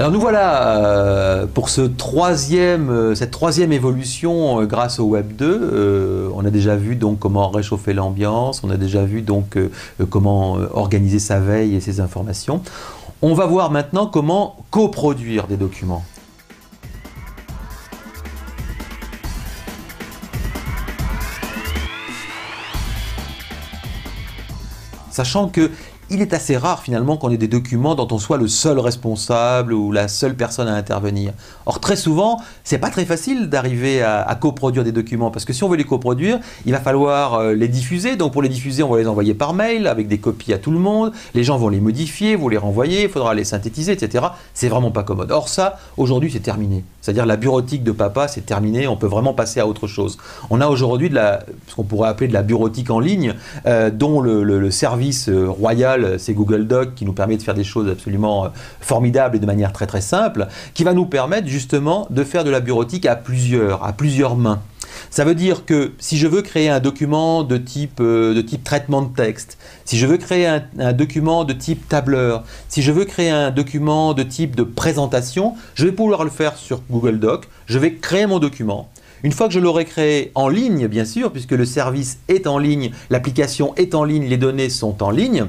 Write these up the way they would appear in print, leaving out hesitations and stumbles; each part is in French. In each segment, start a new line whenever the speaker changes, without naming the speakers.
Alors nous voilà pour cette troisième évolution grâce au Web 2. On a déjà vu donc comment réchauffer l'ambiance, on a déjà vu donc comment organiser sa veille et ses informations. On va voir maintenant comment coproduire des documents. Sachant que il est assez rare finalement qu'on ait des documents dont on soit le seul responsable ou la seule personne à intervenir. Or très souvent, c'est pas très facile d'arriver à coproduire des documents parce que si on veut les coproduire, il va falloir les diffuser. Donc pour les diffuser, on va les envoyer par mail avec des copies à tout le monde. Les gens vont les modifier, vont les renvoyer, il faudra les synthétiser, etc. C'est vraiment pas commode. Or ça, aujourd'hui, c'est terminé. C'est-à-dire la bureautique de papa, c'est terminé. On peut vraiment passer à autre chose. On a aujourd'hui ce qu'on pourrait appeler de la bureautique en ligne, dont le service royal, c'est Google Doc qui nous permet de faire des choses absolument formidables et de manière très très simple, qui va nous permettre justement de faire de la bureautique à plusieurs mains. Ça veut dire que si je veux créer un document de type traitement de texte, si je veux créer un document de type tableur, si je veux créer un document de type de présentation, je vais pouvoir le faire sur Google Doc, je vais créer mon document. Une fois que je l'aurai créé en ligne, bien sûr, puisque le service est en ligne, l'application est en ligne, les données sont en ligne,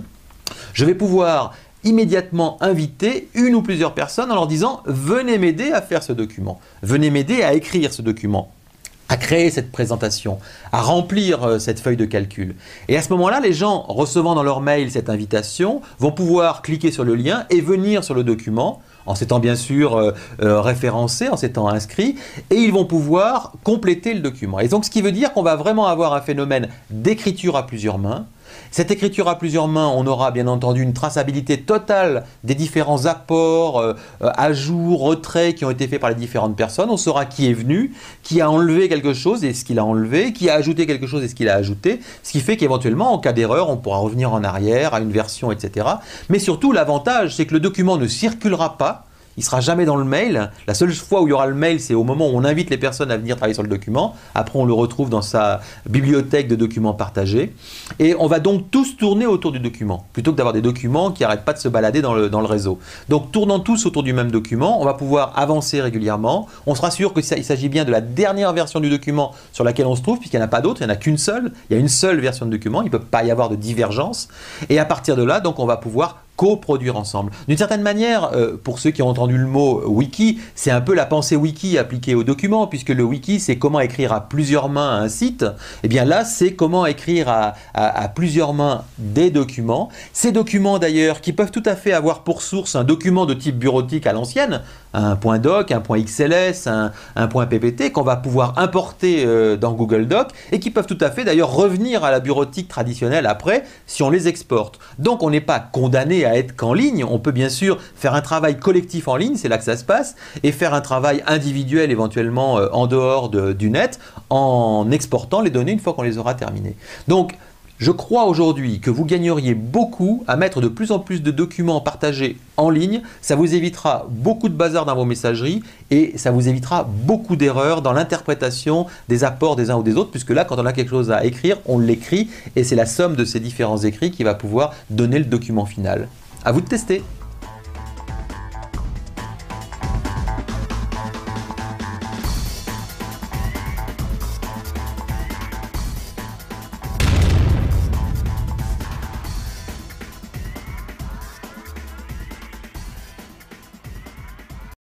je vais pouvoir immédiatement inviter une ou plusieurs personnes en leur disant « Venez m'aider à faire ce document, venez m'aider à écrire ce document, à créer cette présentation, à remplir cette feuille de calcul. » Et à ce moment-là, les gens recevant dans leur mail cette invitation vont pouvoir cliquer sur le lien et venir sur le document en s'étant bien sûr référencés, en s'étant inscrits, et ils vont pouvoir compléter le document. Et donc ce qui veut dire qu'on va vraiment avoir un phénomène d'écriture à plusieurs mains. Cette écriture à plusieurs mains, on aura bien entendu une traçabilité totale des différents apports, ajouts, retraits qui ont été faits par les différentes personnes. On saura qui est venu, qui a enlevé quelque chose et ce qu'il a enlevé, qui a ajouté quelque chose et ce qu'il a ajouté, ce qui fait qu'éventuellement, en cas d'erreur, on pourra revenir en arrière à une version, etc. Mais surtout, l'avantage, c'est que le document ne circulera pas. Il ne sera jamais dans le mail. La seule fois où il y aura le mail, c'est au moment où on invite les personnes à venir travailler sur le document. Après, on le retrouve dans sa bibliothèque de documents partagés. Et on va donc tous tourner autour du document, plutôt que d'avoir des documents qui n'arrêtent pas de se balader dans le réseau. Donc, tournant tous autour du même document, on va pouvoir avancer régulièrement. On sera sûr qu'il s'agit bien de la dernière version du document sur laquelle on se trouve, puisqu'il n'y en a pas d'autre, il n'y en a qu'une seule. Il y a une seule version de document, il ne peut pas y avoir de divergence. Et à partir de là, donc, on va pouvoir coproduire ensemble. D'une certaine manière, pour ceux qui ont entendu le mot wiki, c'est un peu la pensée wiki appliquée au document, puisque le wiki, c'est comment écrire à plusieurs mains un site. Et bien là, c'est comment écrire à plusieurs mains des documents. Ces documents d'ailleurs, qui peuvent tout à fait avoir pour source un document de type bureautique à l'ancienne, un .doc, un .xls, un .ppt, qu'on va pouvoir importer dans Google Doc, et qui peuvent tout à fait d'ailleurs revenir à la bureautique traditionnelle après, si on les exporte. Donc on n'est pas condamné à être qu'en ligne, on peut bien sûr faire un travail collectif en ligne, c'est là que ça se passe, et faire un travail individuel éventuellement en dehors du net, en exportant les données une fois qu'on les aura terminées. Donc, je crois aujourd'hui que vous gagneriez beaucoup à mettre de plus en plus de documents partagés en ligne. Ça vous évitera beaucoup de bazar dans vos messageries et ça vous évitera beaucoup d'erreurs dans l'interprétation des apports des uns ou des autres, puisque là, quand on a quelque chose à écrire, on l'écrit et c'est la somme de ces différents écrits qui va pouvoir donner le document final. À vous de tester.